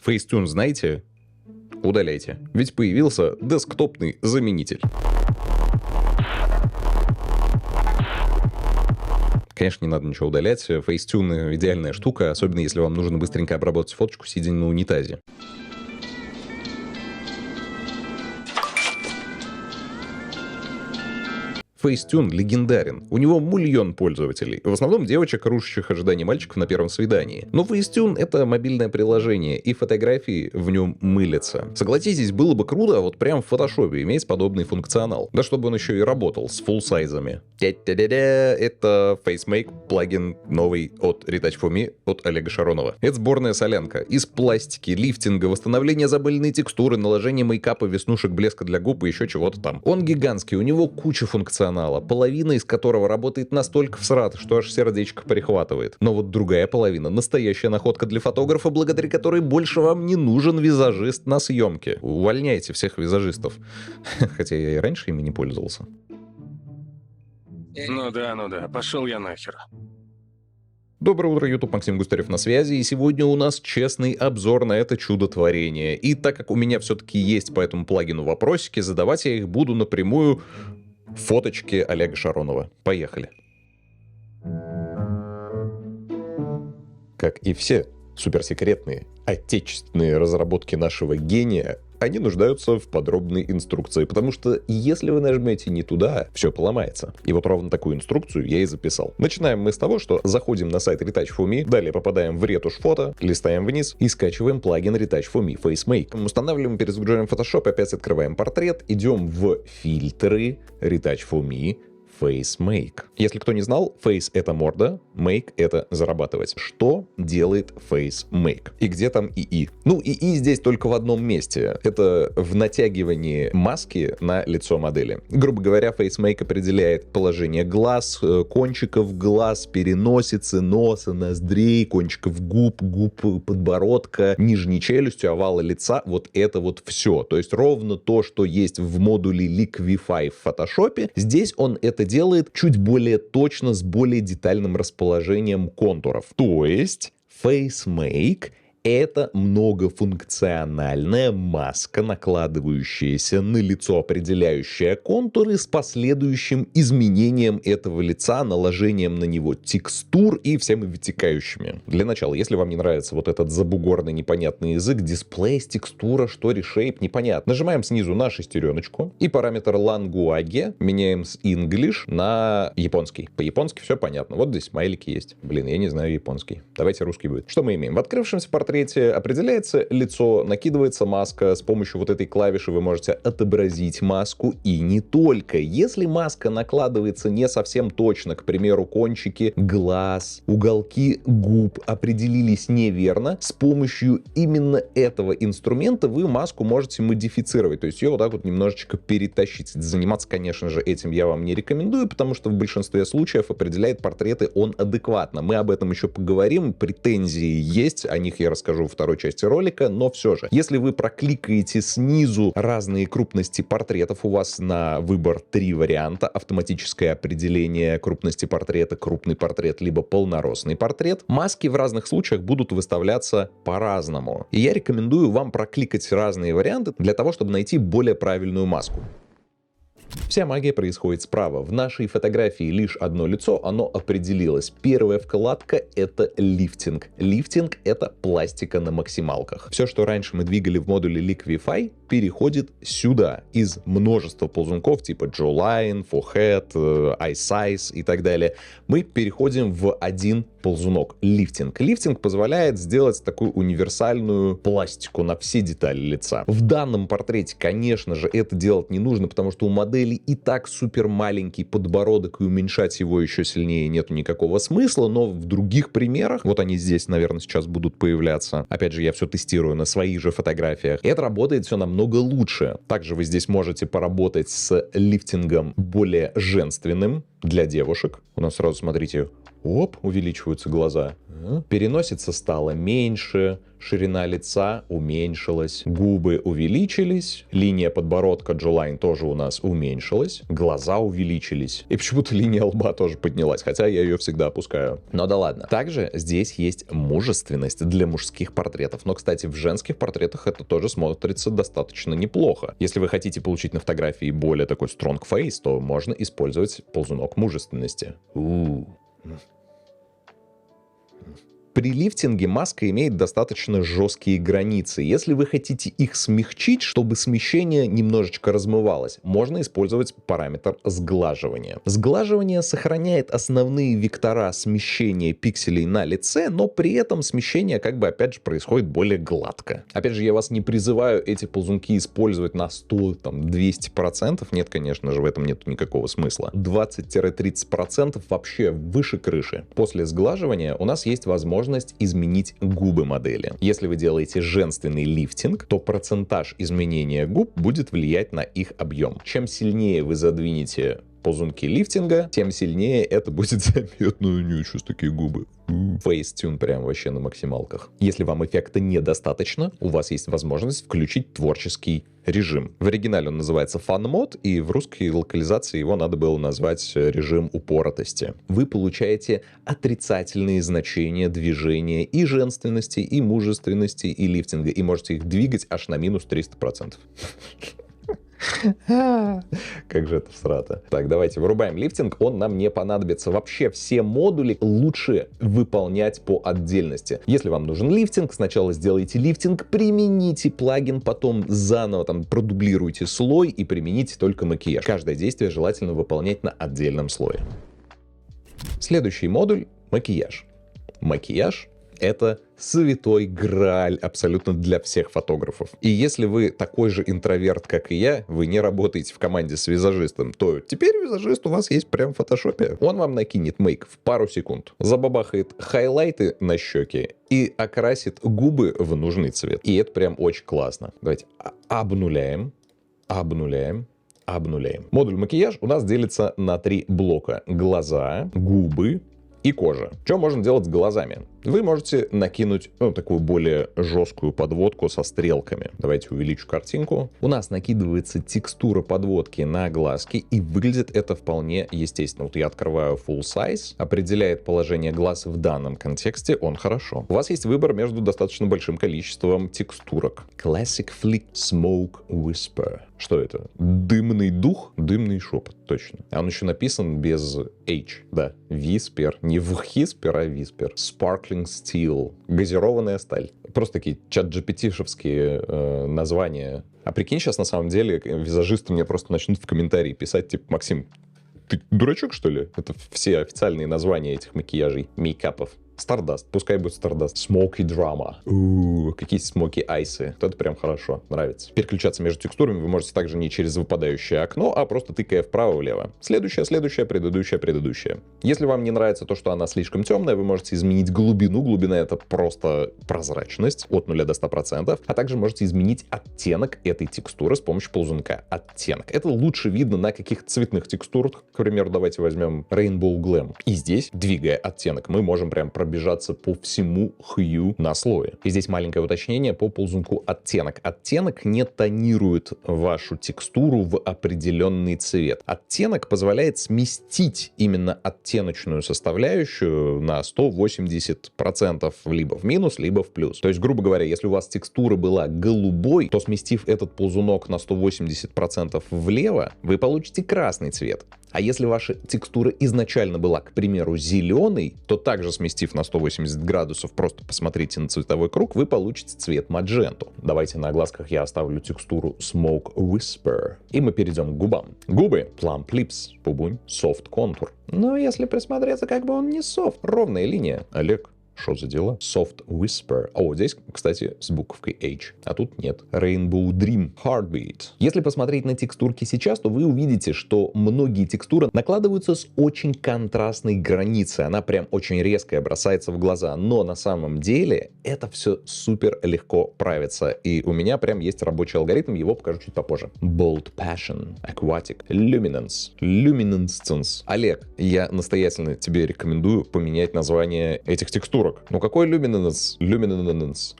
Facetune знаете? Удаляйте. Ведь появился десктопный заменитель. Конечно, не надо ничего удалять. Facetune идеальная штука, особенно если вам нужно быстренько обработать фоточку, сидя на унитазе. Facetune легендарен. У него миллион пользователей. В основном девочек, рушащих ожидания мальчиков на первом свидании. Но Facetune — это мобильное приложение, и фотографии в нем мылятся. Согласитесь, было бы круто вот прям в фотошопе иметь подобный функционал. Да чтобы он еще и работал с фулл-сайзами. Это FaceMake плагин новый от Retouch4Me от Олега Шаронова. Это сборная солянка. Из пластики, лифтинга, восстановления забыльной текстуры, наложения мейкапа, веснушек, блеска для губ и еще чего-то там. Он гигантский, у него куча функционала, половина из которого работает настолько всрат, что аж сердечко прихватывает. Но вот другая половина — настоящая находка для фотографа, благодаря которой больше вам не нужен визажист на съемке. Увольняйте всех визажистов. Хотя я и раньше ими не пользовался. Ну да, пошел я нахер. Доброе утро, YouTube, Максим Густарев на связи, и сегодня у нас честный обзор на это чудо-творение. И так как у меня все-таки есть по этому плагину вопросики, задавать я их буду напрямую фоточки Олега Шаронова. Поехали. Как и все суперсекретные отечественные разработки нашего гения, они нуждаются в подробной инструкции, потому что если вы нажмете не туда, все поломается. И вот ровно такую инструкцию я и записал. Начинаем мы с того, что заходим на сайт Retouch4Me, далее попадаем в ретушь фото, листаем вниз и скачиваем плагин Retouch4Me FaceMake. Устанавливаем, перезагружаем Photoshop, опять открываем портрет, идем в фильтры Retouch4Me FaceMake. Если кто не знал, Face — это морда, Make — это зарабатывать. Что делает FaceMake? И где там ИИ? Ну, ИИ здесь только в одном месте. Это в натягивании маски на лицо модели. Грубо говоря, FaceMake определяет положение глаз, кончиков глаз, переносицы, носа, ноздрей, кончиков губ, подбородка, нижней челюсти, овала лица. Вот это вот все. То есть ровно то, что есть в модуле Liquify в Photoshop, здесь он это делает чуть более точно, с более детальным расположением контуров. То есть FaceMake — это многофункциональная маска, накладывающаяся на лицо, определяющая контуры с последующим изменением этого лица, наложением на него текстур и всеми вытекающими. Для начала, если вам не нравится вот этот забугорный непонятный язык, дисплей, текстура, что reshape, непонятно. Нажимаем снизу на шестереночку и параметр language меняем с English на японский. По-японски все понятно. Вот здесь смайлики есть. Блин, я не знаю японский. Давайте русский будет. Что мы имеем? В открывшемся портрете определяется лицо, накидывается маска. С помощью вот этой клавиши вы можете отобразить маску. И не только. Если маска накладывается не совсем точно, к примеру, кончики глаз, уголки губ определились неверно, с помощью именно этого инструмента вы маску можете модифицировать. То есть ее вот так вот немножечко перетащить. Заниматься, конечно же, этим я вам не рекомендую, потому что в большинстве случаев определяет портреты он адекватно. Мы об этом еще поговорим. Претензии есть, о них я расскажу во второй части ролика, но все же, если вы прокликаете снизу разные крупности портретов, у вас на выбор 3 варианта: автоматическое определение крупности портрета, крупный портрет, либо полноростный портрет, маски в разных случаях будут выставляться по-разному. И я рекомендую вам прокликать разные варианты для того, чтобы найти более правильную маску. Вся магия происходит справа. В нашей фотографии лишь одно лицо, оно определилось. Первая вкладка — это лифтинг. Лифтинг — это пластика на максималках. Все, что раньше мы двигали в модуле Liquify, переходит сюда. Из множества ползунков типа Jawline, Forehead, Eye Size и так далее, мы переходим в один ползунок — лифтинг. Лифтинг позволяет сделать такую универсальную пластику на все детали лица. В данном портрете, конечно же, это делать не нужно, потому что у модели и так супер маленький подбородок, и уменьшать его еще сильнее нету никакого смысла, но в других примерах, вот они здесь, наверное, сейчас будут появляться, опять же, я все тестирую на своих же фотографиях, это работает все намного лучше. Также вы здесь можете поработать с лифтингом более женственным для девушек. У нас сразу, смотрите, Оп, увеличиваются глаза. Переносица стала меньше, ширина лица уменьшилась, губы увеличились, линия подбородка джолайн тоже у нас уменьшилась, глаза увеличились. И почему-то линия лба тоже поднялась, хотя я ее всегда опускаю. Но да ладно. Также здесь есть мужественность для мужских портретов. Но, кстати, в женских портретах это тоже смотрится достаточно неплохо. Если вы хотите получить на фотографии более такой strong face, то можно использовать ползунок мужественности. При лифтинге маска имеет достаточно жесткие границы. Если вы хотите их смягчить, чтобы смещение немножечко размывалось, можно использовать параметр сглаживания. Сглаживание сохраняет основные вектора смещения пикселей на лице, но при этом смещение опять же происходит более гладко. Опять же, я вас не призываю эти ползунки использовать на 100-200%. Нет, конечно же, в этом нет никакого смысла. 20-30% вообще выше крыши. После сглаживания у нас есть возможность изменить губы модели. Если вы делаете женственный лифтинг, то процентаж изменения губ будет влиять на их объем. Чем сильнее вы задвинете ползунки лифтинга, тем сильнее это будет заметно. Ничего, такие губы. Фейстюн прям вообще на максималках. Если вам эффекта недостаточно, у вас есть возможность включить творческий режим. В оригинале он называется Fun Mode, и в русской локализации его надо было назвать режим упоротости. Вы получаете отрицательные значения движения и женственности, и мужественности, и лифтинга, и можете их двигать аж на минус 300%. Как же это всрато. Так, давайте вырубаем лифтинг, он нам не понадобится. Вообще все модули лучше выполнять по отдельности. Если вам нужен лифтинг, сначала сделайте лифтинг, примените плагин, потом заново продублируйте слой и примените только макияж. Каждое действие желательно выполнять на отдельном слое. Следующий модуль — макияж. Макияж — это святой грааль абсолютно для всех фотографов. И если вы такой же интроверт, как и я, вы не работаете в команде с визажистом, то теперь визажист у вас есть прямо в фотошопе. Он вам накинет мейк в пару секунд, забабахает хайлайты на щеки и окрасит губы в нужный цвет. И это прям очень классно. Давайте обнуляем. Модуль макияж у нас делится на 3 блока: глаза, губы и кожа. Что можно делать с глазами? Вы можете накинуть такую более жесткую подводку со стрелками. Давайте увеличу картинку. У нас накидывается текстура подводки на глазки, и выглядит это вполне естественно. Вот я открываю full size, определяет положение глаз в данном контексте, он хорошо. У вас есть выбор между достаточно большим количеством текстурок. Classic Flick Smoke Whisper. Что это? Дымный дух? Дымный шепот, точно. Он еще написан без H, да. Whisper. Не whisper, а whisper. Sparkling Steel. Газированная сталь. Просто такие чат-GPT-шевские названия. А прикинь, сейчас на самом деле визажисты мне просто начнут в комментарии писать, типа: Максим, ты дурачок, что ли? Это все официальные названия этих макияжей, мейкапов. Stardust, пускай будет Stardust. Smoky Drama. Какие Smoky Ice. Вот это прям хорошо, нравится. Переключаться между текстурами вы можете также не через выпадающее окно, а просто тыкая вправо-влево. Следующая, предыдущая. Если вам не нравится то, что она слишком темная, вы можете изменить глубину. Глубина — это просто прозрачность от 0 до 100%. А также можете изменить оттенок этой текстуры с помощью ползунка оттенок. Это лучше видно на каких-то цветных текстурах. К примеру, давайте возьмем Rainbow Glam. И здесь, двигая оттенок, мы можем прям пробежаться по всему хью на слое. И здесь маленькое уточнение по ползунку оттенок. Оттенок не тонирует вашу текстуру в определенный цвет. Оттенок позволяет сместить именно оттеночную составляющую на 180% либо в минус, либо в плюс. То есть, грубо говоря, если у вас текстура была голубой, то сместив этот ползунок на 180% влево, вы получите красный цвет. А если ваша текстура изначально была, к примеру, зеленой, то также сместив на 180 градусов, просто посмотрите на цветовой круг, вы получите цвет мадженту. Давайте на глазках я оставлю текстуру Smoke Whisper. И мы перейдем к губам. Губы Plump Lips, пубунь, Soft Contour. Но если присмотреться, как бы он не soft, ровная линия. Олег, Что за дела? Soft Whisper. О, здесь, кстати, с буковкой H, а тут нет. Rainbow Dream. Heartbeat. Если посмотреть на текстурки сейчас, то вы увидите, что многие текстуры накладываются с очень контрастной границей. Она прям очень резкая, бросается в глаза. Но на самом деле это все супер легко правится. И у меня прям есть рабочий алгоритм, его покажу чуть попозже. Bold Passion, Aquatic, Luminance, Luminescence. Олег, я настоятельно тебе рекомендую поменять название этих текстурок. Ну какой Luminance? Luminescence.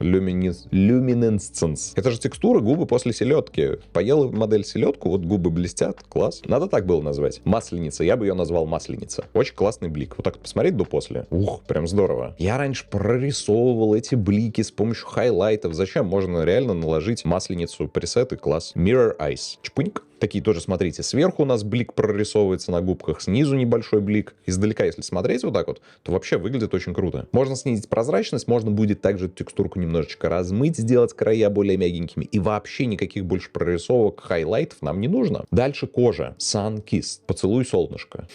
Это же текстура губы после селедки. Поела модель селедку, вот губы блестят, класс. Надо так было назвать. Масленица, я бы ее назвал масленица. Очень классный блик. Вот так посмотреть до-после. Ух, прям здорово. Я раньше прорисовывал эти блики с помощью хайлайтов. Зачем? Можно реально наложить масленицу, пресеты, класс. Mirror Eyes. Чпуньк. Такие тоже, смотрите, сверху у нас блик прорисовывается на губках, снизу небольшой блик. Издалека, если смотреть вот так вот, то вообще выглядит очень круто. Можно снизить прозрачность, можно будет также эту текстурку немножечко размыть, сделать края более мягенькими. И вообще никаких больше прорисовок, хайлайтов нам не нужно. Дальше кожа. Sun Kiss. Поцелуй солнышко.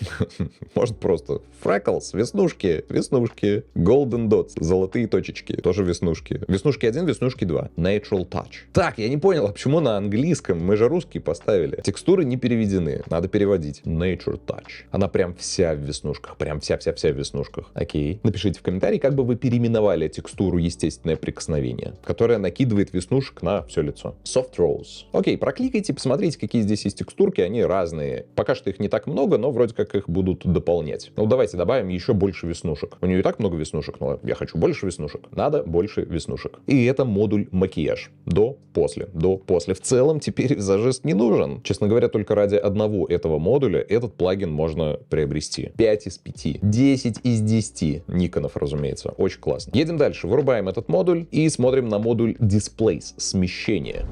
Может просто freckles, веснушки, веснушки. Golden dots, золотые точечки, тоже веснушки. Веснушки 1, веснушки 2. Natural touch. Так, я не понял, а почему на английском? Мы же русский поставили. Текстуры не переведены, надо переводить. Nature Touch. Она прям вся в веснушках, прям вся-вся-вся в веснушках. Окей. Напишите в комментарии, как бы вы переименовали текстуру естественное прикосновение, которая накидывает веснушек на все лицо. Soft Rose. Окей, прокликайте, посмотрите, какие здесь есть текстурки, они разные. Пока что их не так много, но вроде как их будут дополнять. Ну давайте добавим еще больше веснушек. У нее и так много веснушек, но я хочу больше веснушек. Надо больше веснушек. И это модуль макияж. До, после, до, после. В целом теперь визажист не нужен. Честно говоря, только ради одного этого модуля этот плагин можно приобрести. 5 из 5. 10 из 10. Никонов, разумеется. Очень классно. Едем дальше. Вырубаем этот модуль и смотрим на модуль Displace. Смещение.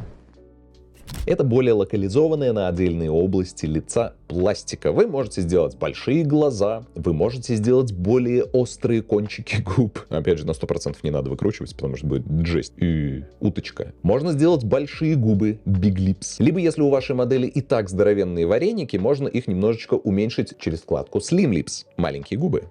Это более локализованная на отдельные области лица пластика. Вы можете сделать большие глаза, вы можете сделать более острые кончики губ. Опять же, на 100% не надо выкручивать, потому что будет жесть. И уточка. Можно сделать большие губы, big lips. Либо, если у вашей модели и так здоровенные вареники, можно их немножечко уменьшить через вкладку slim lips. Маленькие губы.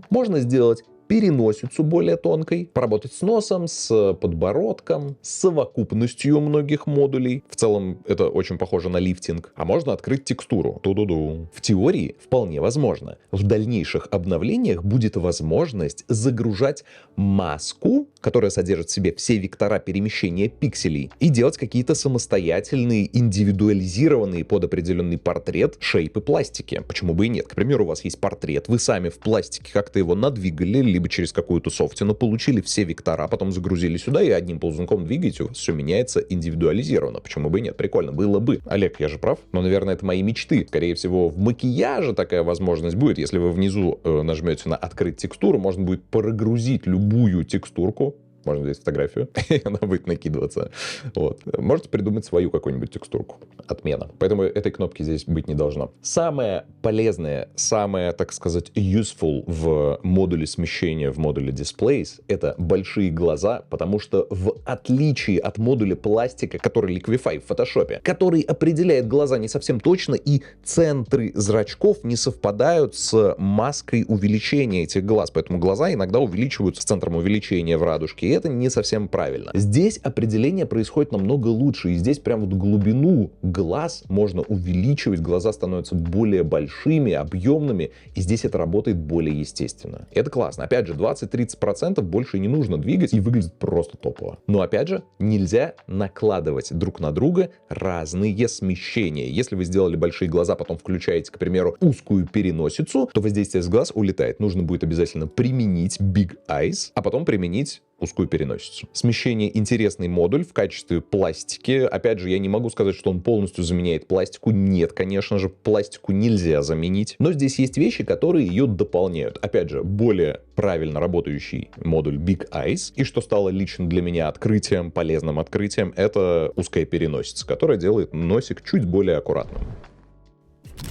Можно сделать переносицу более тонкой, поработать с носом, с подбородком, с совокупностью многих модулей. В целом это очень похоже на лифтинг. А можно открыть текстуру. Ту-ду-ду. В теории вполне возможно. В дальнейших обновлениях будет возможность загружать маску, которая содержит в себе все вектора перемещения пикселей, и делать какие-то самостоятельные, индивидуализированные под определенный портрет шейпы пластики. Почему бы и нет? К примеру, у вас есть портрет, вы сами в пластике как-то его надвигали, либо через какую-то софтину, получили все вектора, потом загрузили сюда и одним ползунком двигаете, у вас все меняется индивидуализированно. Почему бы и нет? Прикольно. Было бы. Олег, я же прав? Но, наверное, это мои мечты. Скорее всего, в макияже такая возможность будет. Если вы внизу нажмете на «Открыть текстуру», можно будет прогрузить любую текстурку. Можно взять фотографию, и она будет накидываться. Вот. Можете придумать свою какую-нибудь текстурку. Отмена. Поэтому этой кнопки здесь быть не должно. Самое полезное, самое, так сказать, useful в модуле смещения, в модуле Displace, это большие глаза, потому что в отличие от модуля пластика, который Liquify в Photoshop, который определяет глаза не совсем точно, и центры зрачков не совпадают с маской увеличения этих глаз. Поэтому глаза иногда увеличиваются с центром увеличения в радужке. И это не совсем правильно. Здесь определение происходит намного лучше. И здесь прям вот глубину глаз можно увеличивать. Глаза становятся более большими, объемными. И здесь это работает более естественно. Это классно. Опять же, 20-30% больше не нужно двигать. И выглядит просто топово. Но опять же, нельзя накладывать друг на друга разные смещения. Если вы сделали большие глаза, потом включаете, к примеру, узкую переносицу, то воздействие с глаз улетает. Нужно будет обязательно применить Big Eyes, а потом применить узкую переносицу. Смещение — интересный модуль в качестве пластики. Опять же, я не могу сказать, что он полностью заменяет пластику. Нет, конечно же, пластику нельзя заменить. Но здесь есть вещи, которые ее дополняют. Опять же, более правильно работающий модуль Big Eyes. И что стало лично для меня открытием, полезным открытием, это узкая переносица, которая делает носик чуть более аккуратным.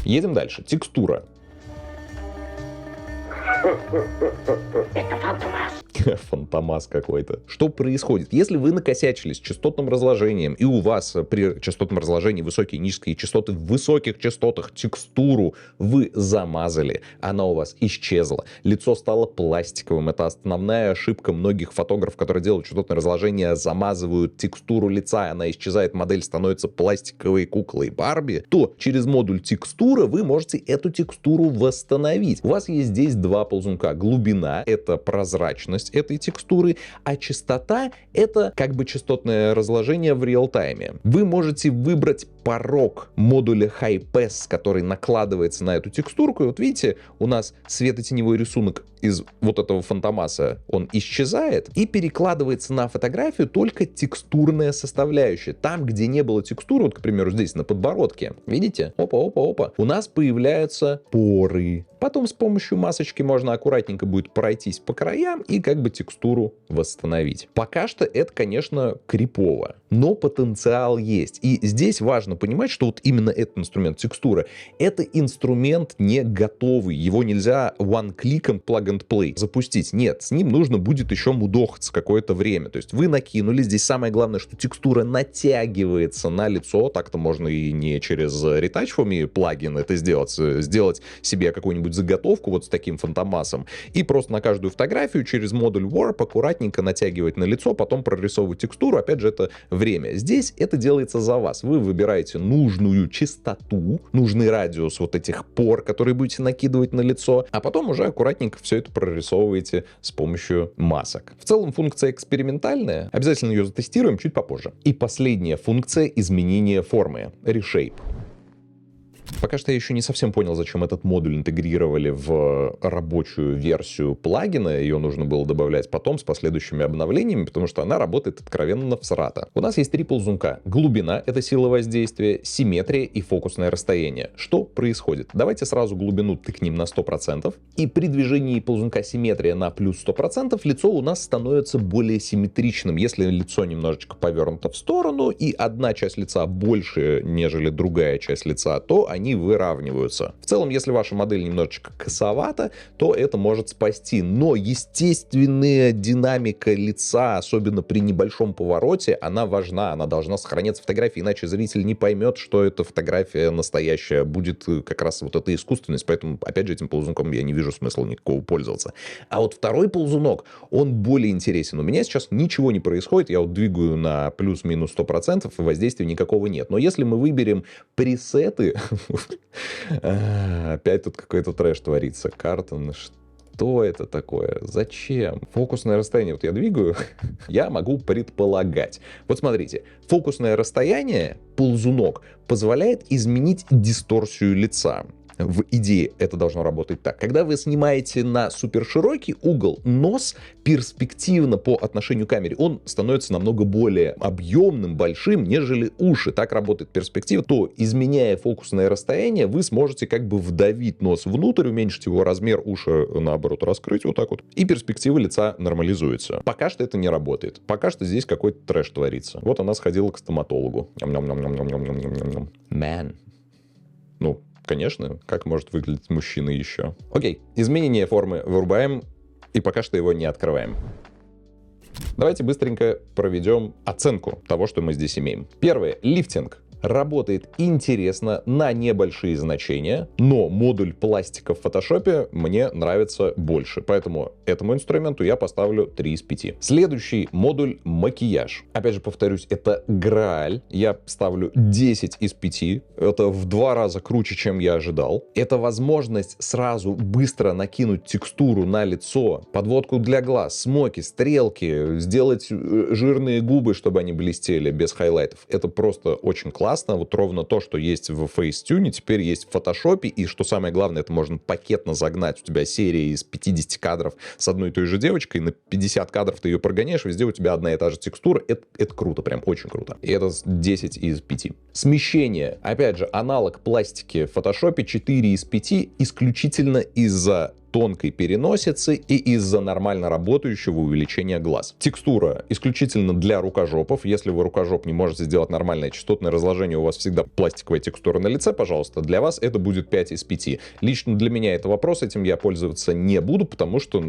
Едем дальше. Текстура. Фантомас какой-то. Что происходит? Если вы накосячили с частотным разложением, и у вас при частотном разложении высокие и низкие частоты, в высоких частотах текстуру вы замазали, она у вас исчезла, лицо стало пластиковым. Это основная ошибка многих фотографов, которые делают частотное разложение, замазывают текстуру лица, она исчезает, модель становится пластиковой куклой Барби, то через модуль текстура вы можете эту текстуру восстановить. У вас есть здесь два ползунка. Глубина — это прозрачность этой текстуры, а частота — это как бы частотное разложение в реал-тайме. Вы можете выбрать порог модуля High Pass, который накладывается на эту текстурку. И вот видите, у нас светотеневой рисунок из вот этого фантомаса, он исчезает, и перекладывается на фотографию только текстурная составляющая. Там, где не было текстуры, вот, к примеру, здесь на подбородке, видите? Опа, у нас появляются поры. Потом с помощью масочки можно аккуратненько будет пройтись по краям и как бы текстуру восстановить. Пока что это, конечно, крипово, но потенциал есть. И здесь важно понимать, что вот именно этот инструмент текстура, это инструмент не готовый. Его нельзя one-кликом plug-and-play запустить. Нет, с ним нужно будет еще мудохаться какое-то время. То есть вы накинули, здесь самое главное, что текстура натягивается на лицо. Так-то можно и не через Retouch плагин это сделать себе какую-нибудь заготовку вот с таким фантомасом и просто на каждую фотографию через модуль Warp аккуратненько натягивать на лицо, потом прорисовывать текстуру. Опять же, это время. Здесь это делается за вас. Вы выбираете нужную частоту, нужный радиус вот этих пор, которые будете накидывать на лицо, а потом уже аккуратненько все это прорисовываете с помощью масок. В целом функция экспериментальная. Обязательно ее затестируем чуть попозже. И последняя функция — изменения формы. Reshape. Пока что я еще не совсем понял, зачем этот модуль интегрировали в рабочую версию плагина. Ее нужно было добавлять потом с последующими обновлениями, потому что она работает откровенно всрато. У нас есть три ползунка. Глубина — это сила воздействия, симметрия и фокусное расстояние. Что происходит? Давайте сразу глубину тыкнем на 100%. И при движении ползунка симметрия на плюс 100% лицо у нас становится более симметричным. Если лицо немножечко повернуто в сторону и одна часть лица больше, нежели другая часть лица, то они выравниваются. В целом, если ваша модель немножечко косовата, то это может спасти. Но естественная динамика лица, особенно при небольшом повороте, она важна. Она должна сохраняться в фотографии, иначе зритель не поймет, что это фотография настоящая. Будет как раз вот эта искусственность. Поэтому, опять же, этим ползунком я не вижу смысла никакого пользоваться. А вот второй ползунок, он более интересен. У меня сейчас ничего не происходит. Я вот двигаю на плюс-минус 100%, и воздействия никакого нет. Но если мы выберем пресеты, опять тут какой-то трэш творится. Картон, что это такое? Зачем? Фокусное расстояние. Вот я двигаю, я могу предполагать. Вот смотрите, фокусное расстояние, ползунок, позволяет изменить дисторсию лица. В идее это должно работать так. Когда вы снимаете на суперширокий угол, нос перспективно по отношению к камере, он становится намного более объемным, большим, нежели уши. Так работает перспектива. То, изменяя фокусное расстояние, вы сможете как бы вдавить нос внутрь, уменьшить его размер, уши наоборот раскрыть вот так вот, и перспектива лица нормализуется. Пока что это не работает. Пока что здесь какой-то трэш творится. Вот она сходила к стоматологу. Man. Ну, конечно, как может выглядеть мужчина еще? Окей, изменение формы вырубаем, и пока что его не открываем. Давайте быстренько проведем оценку того, что мы здесь имеем. Первое. Лифтинг. Работает интересно на небольшие значения, но модуль пластика в фотошопе мне нравится больше, поэтому этому инструменту я поставлю 3 из 5. Следующий модуль макияж. Опять же повторюсь, это Грааль, я ставлю 10 из 5, это в 2 раза круче, чем я ожидал. Это возможность сразу быстро накинуть текстуру на лицо, подводку для глаз, смоки, стрелки, сделать жирные губы, чтобы они блестели без хайлайтов. Это просто очень классно. Вот ровно то, что есть в Facetune, теперь есть в фотошопе, и что самое главное, это можно пакетно загнать. У тебя серия из 50 кадров с одной и той же девочкой, на 50 кадров ты ее прогоняешь, везде у тебя одна и та же текстура. Это круто, прям очень круто. И это 10 из 5. Смещение. Опять же, аналог пластики в фотошопе 4 из 5 исключительно из-за тонкой переносицы и из-за нормально работающего увеличения глаз. Текстура исключительно для рукожопов. Если вы рукожоп не можете сделать нормальное частотное разложение, у вас всегда пластиковая текстура на лице, пожалуйста, для вас это будет 5 из 5. Лично для меня это вопрос, этим я пользоваться не буду, потому что,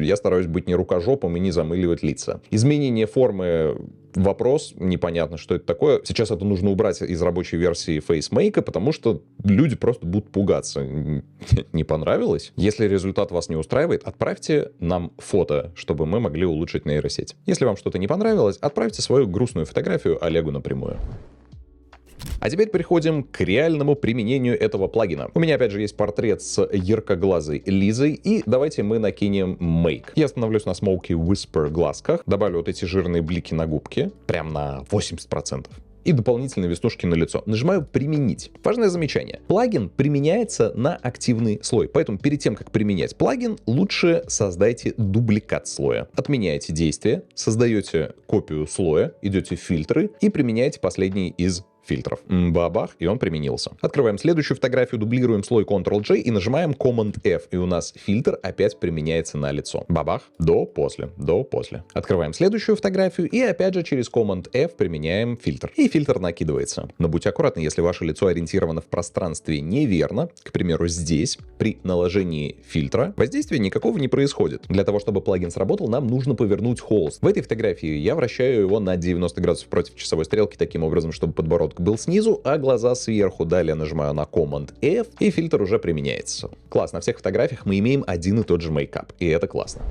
я стараюсь быть не рукожопом и не замыливать лица. Изменение формы — вопрос, непонятно, что это такое. Сейчас это нужно убрать из рабочей версии FaceMake, потому что люди просто будут пугаться. Не понравилось? Если результат вас не устраивает, отправьте нам фото, чтобы мы могли улучшить нейросеть. Если вам что-то не понравилось, отправьте свою грустную фотографию Олегу напрямую. А теперь переходим к реальному применению этого плагина. У меня опять же есть портрет с яркоглазой Лизой, и давайте мы накинем Make. Я остановлюсь на Smoky Whisper глазках, добавлю вот эти жирные блики на губки, прям на 80%. И дополнительные веснушки на лицо. Нажимаю «Применить». Важное замечание. Плагин применяется на активный слой, поэтому перед тем, как применять плагин, лучше создайте дубликат слоя. Отменяете действие, создаете копию слоя, идете в фильтры и применяете последний из фильтров. Бабах, и он применился. Открываем следующую фотографию, дублируем слой Ctrl-J и нажимаем Command-F, и у нас фильтр опять применяется на лицо. Бабах, до-после. Открываем следующую фотографию и опять же через Command-F применяем фильтр. И фильтр накидывается. Но будьте аккуратны, если ваше лицо ориентировано в пространстве неверно, к примеру, здесь, при наложении фильтра, воздействия никакого не происходит. Для того, чтобы плагин сработал, нам нужно повернуть холст. В этой фотографии я вращаю его на 90 градусов против часовой стрелки, таким образом, чтобы подбородок был снизу, а глаза сверху. Далее нажимаю на Command-F, и фильтр уже применяется. Класс, на всех фотографиях мы имеем один и тот же мейкап, и это классно.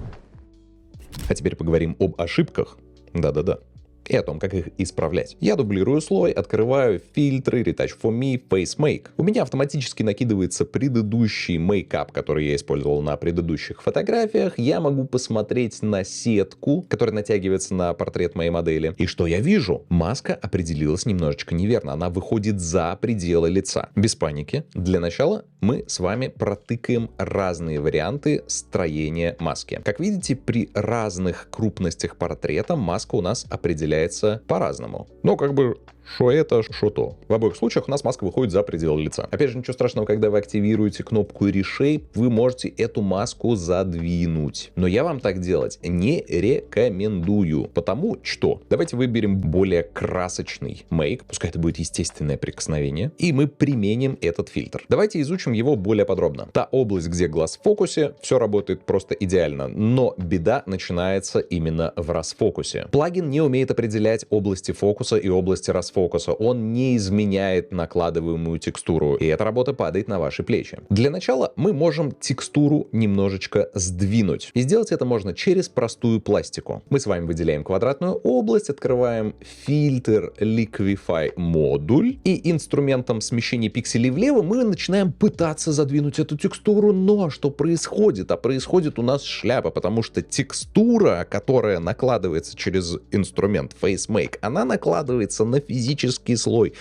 А теперь поговорим об ошибках. Да-да-да. И о том, как их исправлять. Я дублирую слой, открываю фильтры, Retouch for Me, FaceMake. У меня автоматически накидывается предыдущий мейкап, который я использовал на предыдущих фотографиях. Я могу посмотреть на сетку, которая натягивается на портрет моей модели. И что я вижу? Маска определилась немножечко неверно. Она выходит за пределы лица. Без паники. Для начала мы с вами протыкаем разные варианты строения маски. Как видите, при разных крупностях портрета маска у нас определяется по-разному. Но что это, что то. В обоих случаях у нас маска выходит за пределы лица. Опять же, ничего страшного, когда вы активируете кнопку Reshape, вы можете эту маску задвинуть. Но я вам так делать не рекомендую. Потому что давайте выберем более красочный мейк, пускай это будет естественное прикосновение, и мы применим этот фильтр. Давайте изучим его более подробно. Та область, где глаз в фокусе, все работает просто идеально, но беда начинается именно в расфокусе. Плагин не умеет определять области фокуса и области расфокуса. Он не изменяет накладываемую текстуру, и эта работа падает на ваши плечи. Для начала мы можем текстуру немножечко сдвинуть. И сделать это можно через простую пластику. Мы с вами выделяем квадратную область, открываем фильтр Liquify модуль, и инструментом смещения пикселей влево мы начинаем пытаться задвинуть эту текстуру, но что происходит? А происходит у нас шляпа, потому что текстура, которая накладывается через инструмент FaceMake, она накладывается на физический слой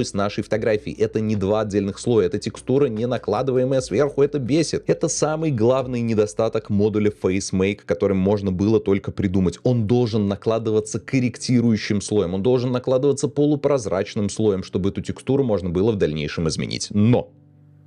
с нашей фотографией. Это не два отдельных слоя, это текстура, не накладываемая сверху, это бесит. Это самый главный недостаток модуля FaceMake, который можно было только придумать. Он должен накладываться корректирующим слоем, он должен накладываться полупрозрачным слоем, чтобы эту текстуру можно было в дальнейшем изменить. Но,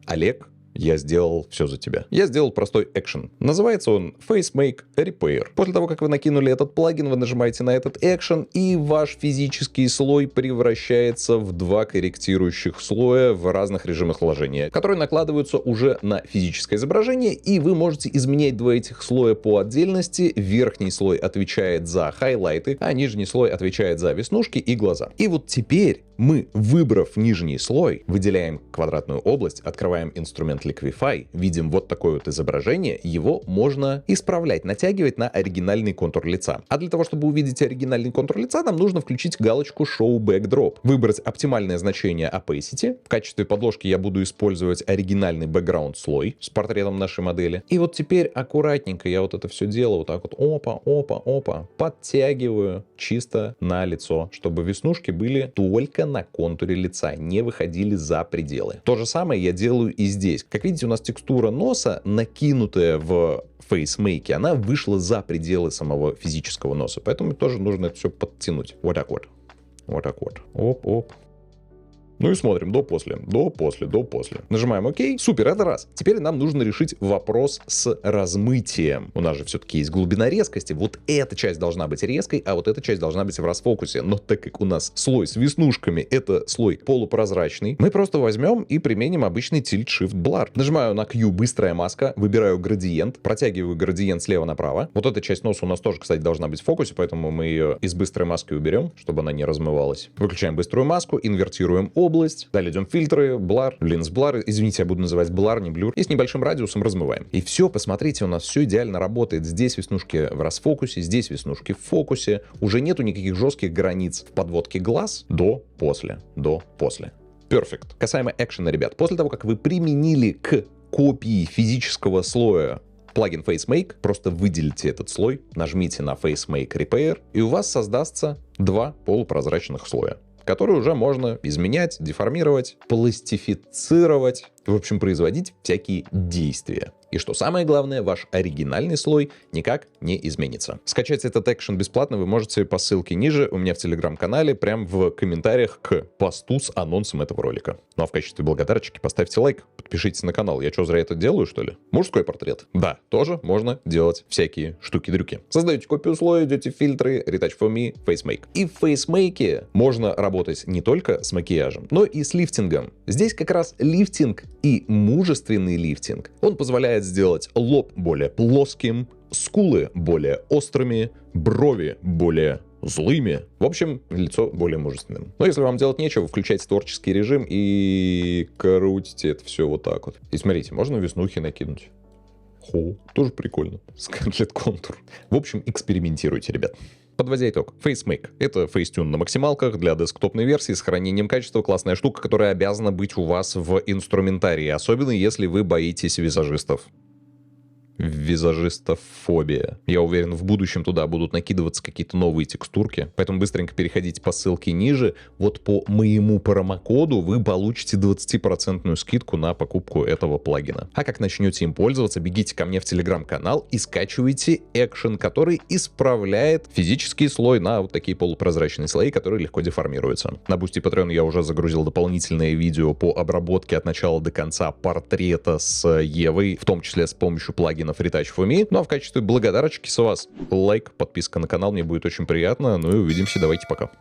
Олег, я сделал все за тебя. Я сделал простой экшен. Называется он FaceMake Repair. После того, как вы накинули этот плагин, вы нажимаете на этот экшен, и ваш физический слой превращается в два корректирующих слоя в разных режимах вложения, которые накладываются уже на физическое изображение, и вы можете изменять два этих слоя по отдельности. Верхний слой отвечает за хайлайты, а нижний слой отвечает за веснушки и глаза. И вот теперь мы, выбрав нижний слой, выделяем квадратную область, открываем инструмент Liquify, видим вот такое вот изображение, его можно исправлять, натягивать на оригинальный контур лица. А для того, чтобы увидеть оригинальный контур лица, нам нужно включить галочку Show Backdrop, выбрать оптимальное значение Opacity. В качестве подложки я буду использовать оригинальный бэкграунд слой с портретом нашей модели. И вот теперь аккуратненько я вот это все делаю, вот так вот, опа, подтягиваю чисто на лицо, чтобы веснушки были только на контуре лица, не выходили за пределы. То же самое я делаю и здесь. Как видите, у нас текстура носа, накинутая в FaceMake, она вышла за пределы самого физического носа, поэтому тоже нужно это все подтянуть. Вот так вот. Вот так вот. Оп-оп. Ну и смотрим до-после, до-после, до-после. Нажимаем ОК. Супер, это раз. Теперь нам нужно решить вопрос с размытием. У нас же все-таки есть глубина резкости. Вот эта часть должна быть резкой, а вот эта часть должна быть в расфокусе. Но так как у нас слой с веснушками, это слой полупрозрачный, мы просто возьмем и применим обычный Tilt-Shift Blur. Нажимаю на Q, быстрая маска, выбираю градиент, протягиваю градиент слева направо. Вот эта часть носа у нас тоже, кстати, должна быть в фокусе, поэтому мы ее из быстрой маски уберем, чтобы она не размывалась. Выключаем быструю маску, инвертируем область. Далее идем фильтры, блар, линз блар. Извините, я буду называть блар, не блюр. И с небольшим радиусом размываем. И все, посмотрите, у нас все идеально работает. Здесь веснушки в расфокусе, здесь веснушки в фокусе. Уже нету никаких жестких границ в подводке глаз до-после, до-после. Perfect. Касаемо экшена, ребят. После того, как вы применили к копии физического слоя плагин FaceMake, просто выделите этот слой, нажмите на FaceMake Repair, и у вас создастся два полупрозрачных слоя, которые уже можно изменять, деформировать, пластифицировать, в общем, производить всякие действия. И что самое главное, ваш оригинальный слой никак не изменится. Скачать этот экшен бесплатно вы можете по ссылке ниже у меня в телеграм-канале, прям в комментариях к посту с анонсом этого ролика. Ну а в качестве благодарочки поставьте лайк, подпишитесь на канал. Я что, зря это делаю, что ли? Мужской портрет? Да, тоже можно делать всякие штуки-дрюки. Создаете копию слоя, идете в фильтры, Retouch for Me, FaceMake. И в FaceMake можно работать не только с макияжем, но и с лифтингом. Здесь как раз лифтинг и мужественный лифтинг. Он позволяет сделать лоб более плоским, скулы более острыми, брови более злыми. В общем, лицо более мужественным. Но если вам делать нечего, включайте творческий режим и крутите это все вот так вот. И смотрите, можно веснухи накинуть. Хо, тоже прикольно. Скарлетт контур. В общем, экспериментируйте, ребят. Подводя итог, FaceMake — это фейстюн на максималках для десктопной версии с хранением качества, классная штука, которая обязана быть у вас в инструментарии, особенно если вы боитесь визажистов. Визажистофобия. Я уверен, в будущем туда будут накидываться какие-то новые текстурки, поэтому быстренько переходите по ссылке ниже. Вот по моему промокоду вы получите 20% скидку на покупку этого плагина. А как начнете им пользоваться, бегите ко мне в телеграм-канал и скачивайте экшен, который исправляет физический слой на вот такие полупрозрачные слои, которые легко деформируются. На Boosty Patreon я уже загрузил дополнительное видео по обработке от начала до конца портрета с Евой, в том числе с помощью плагина Retouch for Me. Ну а в качестве благодарочки с вас лайк, подписка на канал, мне будет очень приятно. Ну и увидимся, давайте, пока.